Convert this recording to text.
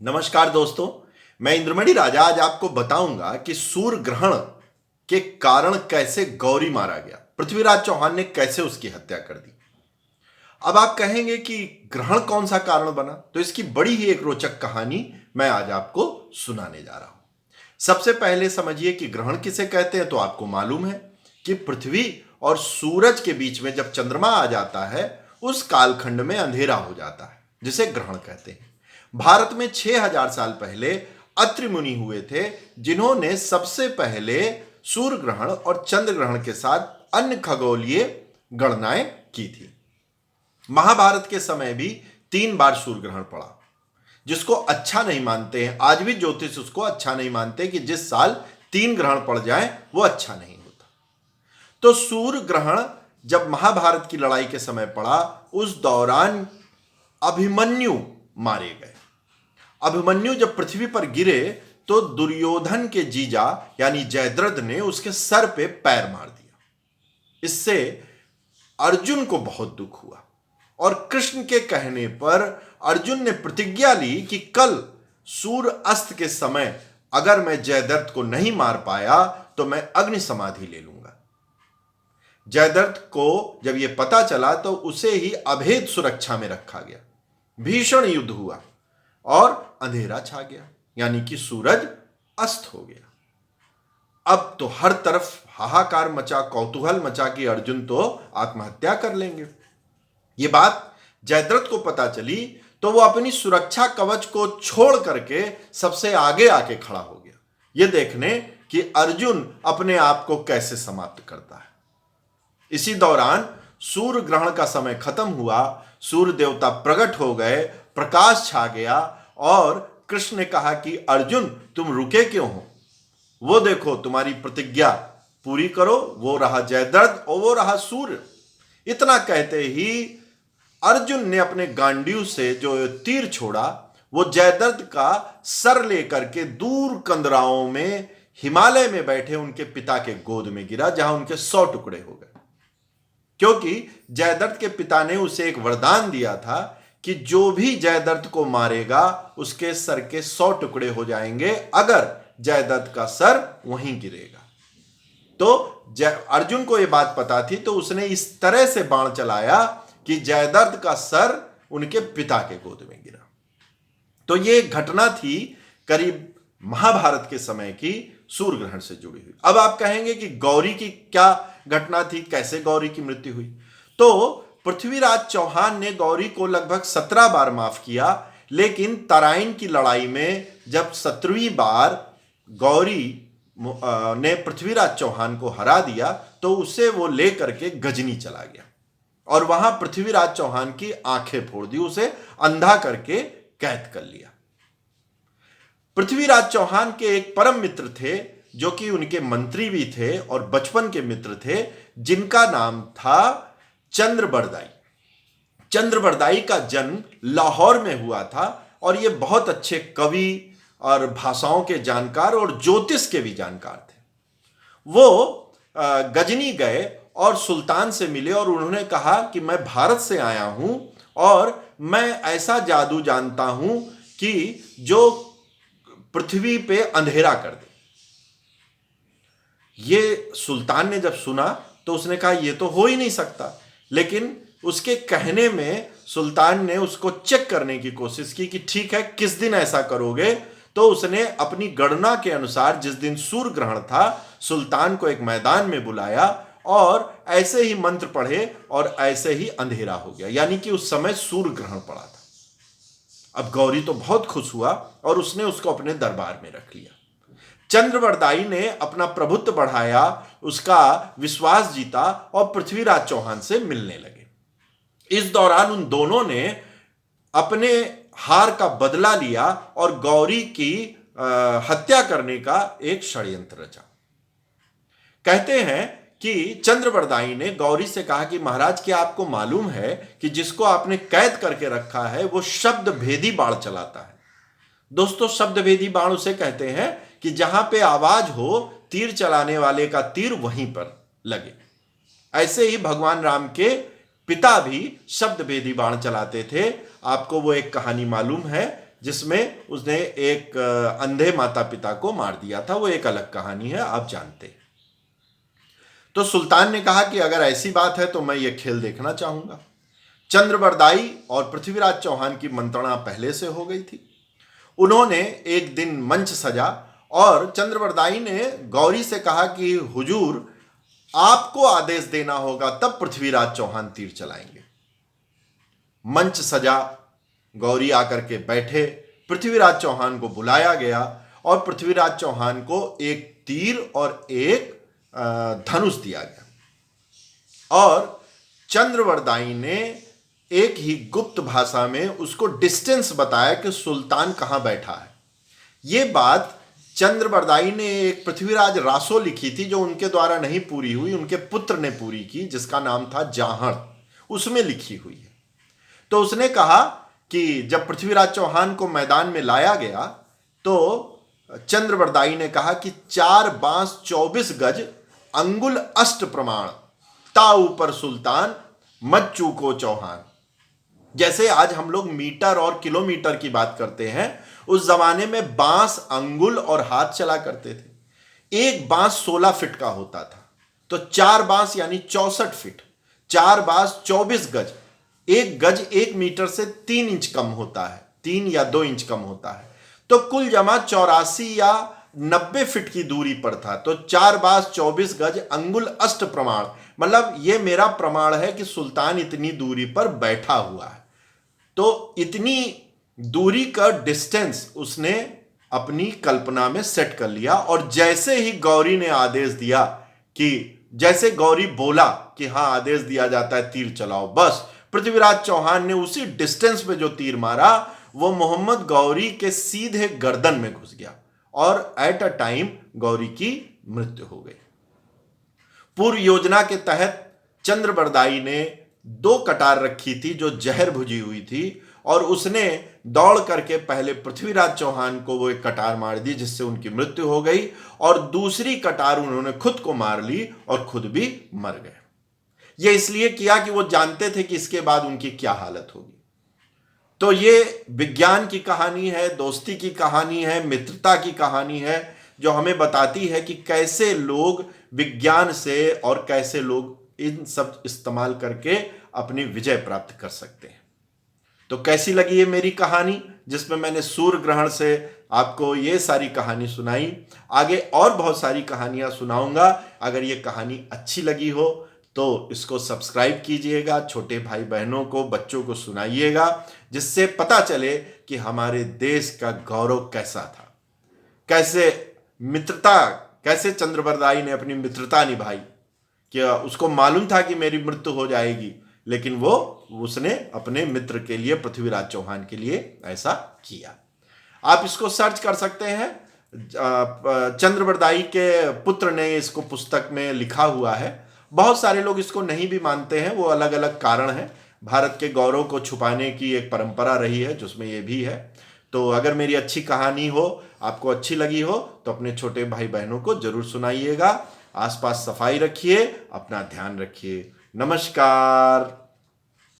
नमस्कार दोस्तों। मैं इंद्रमणि राजा आज आपको बताऊंगा कि सूर्य ग्रहण के कारण कैसे गौरी मारा गया, पृथ्वीराज चौहान ने कैसे उसकी हत्या कर दी। अब आप कहेंगे कि ग्रहण कौन सा कारण बना, तो इसकी बड़ी ही एक रोचक कहानी मैं आज आपको सुनाने जा रहा हूं। सबसे पहले समझिए कि ग्रहण किसे कहते हैं। तो आपको मालूम है कि पृथ्वी और सूरज के बीच में जब चंद्रमा आ जाता है उस कालखंड में अंधेरा हो जाता है, जिसे ग्रहण कहते हैं। भारत में 6000 साल पहले अत्रि मुनि हुए थे, जिन्होंने सबसे पहले सूर्य ग्रहण और चंद्र ग्रहण के साथ अन्य खगोलीय गणनाएं की थी। महाभारत के समय भी 3 बार सूर्य ग्रहण पड़ा, जिसको अच्छा नहीं मानते हैं। आज भी ज्योतिष उसको अच्छा नहीं मानते कि जिस साल 3 ग्रहण पड़ जाए वो अच्छा नहीं होता। तो सूर्य ग्रहण जब महाभारत की लड़ाई के समय पड़ा, उस दौरान अभिमन्यु मारे गए। अभिमन्यु जब पृथ्वी पर गिरे तो दुर्योधन के जीजा यानी जयद्रथ ने उसके सर पे पैर मार दिया। इससे अर्जुन को बहुत दुख हुआ और कृष्ण के कहने पर अर्जुन ने प्रतिज्ञा ली कि कल सूर्य अस्त के समय अगर मैं जयद्रथ को नहीं मार पाया तो मैं अग्नि समाधि ले लूंगा। जयद्रथ को जब यह पता चला तो उसे ही अभेद सुरक्षा में रखा गया। भीषण युद्ध हुआ और अंधेरा छा गया, यानी कि सूरज अस्त हो गया। अब तो हर तरफ हाहाकार मचा, कौतूहल मचा कि अर्जुन तो आत्महत्या कर लेंगे। ये बात जयद्रथ को पता चली तो वो अपनी सुरक्षा कवच को छोड़ करके सबसे आगे आके खड़ा हो गया, ये देखने कि अर्जुन अपने आप को कैसे समाप्त करता है। इसी दौरान सूर्य ग्रहण का समय खत्म हुआ, सूर्य देवता प्रकट हो गए, प्रकाश छा गया और कृष्ण ने कहा कि अर्जुन तुम रुके क्यों हो, वो देखो तुम्हारी प्रतिज्ञा पूरी करो। वो रहा जयद्रथ और वो रहा सूर्य। इतना कहते ही अर्जुन ने अपने गांडीव से जो तीर छोड़ा, वो जयद्रथ का सर लेकर के दूर कंदराओं में हिमालय में बैठे उनके पिता के गोद में गिरा, जहां उनके 100 टुकड़े हो गए। क्योंकि जयद्रथ के पिता ने उसे एक वरदान दिया था कि जो भी जयद्रथ को मारेगा उसके सर के 100 टुकड़े हो जाएंगे अगर जयद्रथ का सर वहीं गिरेगा। तो अर्जुन को यह बात पता थी, तो उसने इस तरह से बाण चलाया कि जयद्रथ का सर उनके पिता के गोद में गिरा। तो यह घटना थी करीब महाभारत के समय की, सूर्य ग्रहण से जुड़ी हुई। अब आप कहेंगे कि गौरी की क्या घटना थी, कैसे गौरी की मृत्यु हुई। तो पृथ्वीराज चौहान ने गौरी को लगभग 17 बार माफ किया, लेकिन तराइन की लड़ाई में जब 17वीं बार गौरी ने पृथ्वीराज चौहान को हरा दिया तो उसे वो लेकर के गजनी चला गया और वहां पृथ्वीराज चौहान की आंखें फोड़ दी, उसे अंधा करके कैद कर लिया। पृथ्वीराज चौहान के एक परम मित्र थे जो कि उनके मंत्री भी थे और बचपन के मित्र थे, जिनका नाम था चंद्रबरदाई। चंद्रबरदाई का जन्म लाहौर में हुआ था और ये बहुत अच्छे कवि और भाषाओं के जानकार और ज्योतिष के भी जानकार थे। वो गजनी गए और सुल्तान से मिले और उन्होंने कहा कि मैं भारत से आया हूं और मैं ऐसा जादू जानता हूं कि जो पृथ्वी पे अंधेरा कर दे। ये सुल्तान ने जब सुना तो उसने कहा ये तो हो ही नहीं सकता, लेकिन उसके कहने में सुल्तान ने उसको चेक करने की कोशिश की कि ठीक है किस दिन ऐसा करोगे। तो उसने अपनी गणना के अनुसार जिस दिन सूर्य ग्रहण था, सुल्तान को एक मैदान में बुलाया और ऐसे ही मंत्र पढ़े और ऐसे ही अंधेरा हो गया, यानी कि उस समय सूर्य ग्रहण पड़ा था। अब गौरी तो बहुत खुश हुआ और उसने उसको अपने दरबार में रख लिया। चंद्रबरदाई ने अपना प्रभुत्व बढ़ाया, उसका विश्वास जीता और पृथ्वीराज चौहान से मिलने लगे। इस दौरान उन दोनों ने अपने हार का बदला लिया और गौरी की हत्या करने का एक षड्यंत्र रचा। कहते हैं कि चंद्रबरदाई ने गौरी से कहा कि महाराज क्या आपको मालूम है कि जिसको आपने कैद करके रखा है वो शब्द भेदी बाण चलाता है। दोस्तों, शब्द भेदी बाण उसे कहते हैं कि जहां पे आवाज हो तीर चलाने वाले का तीर वहीं पर लगे। ऐसे ही भगवान राम के पिता भी शब्द भेदी बाण चलाते थे। आपको वो एक कहानी मालूम है जिसमें उसने एक अंधे माता पिता को मार दिया था। वो एक अलग कहानी है, आप जानते हैं। तो सुल्तान ने कहा कि अगर ऐसी बात है तो मैं ये खेल देखना चाहूंगा। चंद्रबरदाई और पृथ्वीराज चौहान की मंत्रणा पहले से हो गई थी। उन्होंने एक दिन मंच सजा और चंद्रबरदाई ने गौरी से कहा कि हुजूर, आपको आदेश देना होगा तब पृथ्वीराज चौहान तीर चलाएंगे। मंच सजा, गौरी आकर के बैठे, पृथ्वीराज चौहान को बुलाया गया और पृथ्वीराज चौहान को एक तीर और एक धनुष दिया गया और चंद्रबरदाई ने एक ही गुप्त भाषा में उसको डिस्टेंस बताया कि सुल्तान कहां बैठा है। यह बात चंद्रबरदाई ने एक पृथ्वीराज रासो लिखी थी, जो उनके द्वारा नहीं पूरी हुई, उनके पुत्र ने पूरी की, जिसका नाम था जाहड़, उसमें लिखी हुई है। तो उसने कहा कि जब पृथ्वीराज चौहान को मैदान में लाया गया तो चंद्रबरदाई ने कहा कि 4 बांस 24 गज अंगुल अष्ट प्रमाण, ता ऊपर सुल्तान मत चूको चौहान। जैसे आज हम लोग मीटर और किलोमीटर की बात करते हैं, उस जमाने में बांस, अंगुल और हाथ चला करते थे। एक बांस 16 फीट का होता था, तो 4 बांस यानी 64 फीट, 4 बांस 24 गज, एक गज 1 मीटर से 3 इंच कम होता है, 3 या 2 इंच कम होता है। तो कुल जमा 84 या 90 फीट की दूरी पर था। तो 4 बांस 24 गज अंगुल अष्ट प्रमाण, मतलब यह मेरा प्रमाण है कि सुल्तान इतनी दूरी पर बैठा हुआ है। तो इतनी दूरी का डिस्टेंस उसने अपनी कल्पना में सेट कर लिया और जैसे ही गौरी ने आदेश दिया कि जैसे गौरी बोला कि हां आदेश दिया जाता है तीर चलाओ, बस पृथ्वीराज चौहान ने उसी डिस्टेंस पे जो तीर मारा वो मोहम्मद गौरी के सीधे गर्दन में घुस गया और एट अ टाइम गौरी की मृत्यु हो गई। पूर्व योजना के तहत चंद्रबरदाई ने 2 कटार रखी थी जो जहर भुजी हुई थी और उसने दौड़ करके पहले पृथ्वीराज चौहान को वो एक कटार मार दी जिससे उनकी मृत्यु हो गई और दूसरी कटार उन्होंने खुद को मार ली और खुद भी मर गए। ये इसलिए किया कि वो जानते थे कि इसके बाद उनकी क्या हालत होगी। तो ये विज्ञान की कहानी है, दोस्ती की कहानी है, मित्रता की कहानी है, जो हमें बताती है कि कैसे लोग विज्ञान से और कैसे लोग इन सब इस्तेमाल करके अपनी विजय प्राप्त कर सकते हैं। तो कैसी लगी ये मेरी कहानी जिसमें मैंने सूर्य ग्रहण से आपको ये सारी कहानी सुनाई। आगे और बहुत सारी कहानियां सुनाऊंगा। अगर ये कहानी अच्छी लगी हो तो इसको सब्सक्राइब कीजिएगा, छोटे भाई बहनों को, बच्चों को सुनाइएगा, जिससे पता चले कि हमारे देश का गौरव कैसा था, कैसे चंद्रबरदाई ने अपनी मित्रता निभाई। क्या उसको मालूम था कि मेरी मृत्यु हो जाएगी, लेकिन उसने अपने मित्र के लिए, पृथ्वीराज चौहान के लिए ऐसा किया। आप इसको सर्च कर सकते हैं, चंद्रबरदाई के पुत्र ने इसको पुस्तक में लिखा हुआ है। बहुत सारे लोग इसको नहीं भी मानते हैं, वो अलग अलग कारण हैं। भारत के गौरव को छुपाने की एक परंपरा रही है जिसमें ये भी है। तो अगर मेरी अच्छी कहानी हो, आपको अच्छी लगी हो, तो अपने छोटे भाई बहनों को जरूर सुनाइएगा। आसपास सफाई रखिए, अपना ध्यान रखिए। नमस्कार।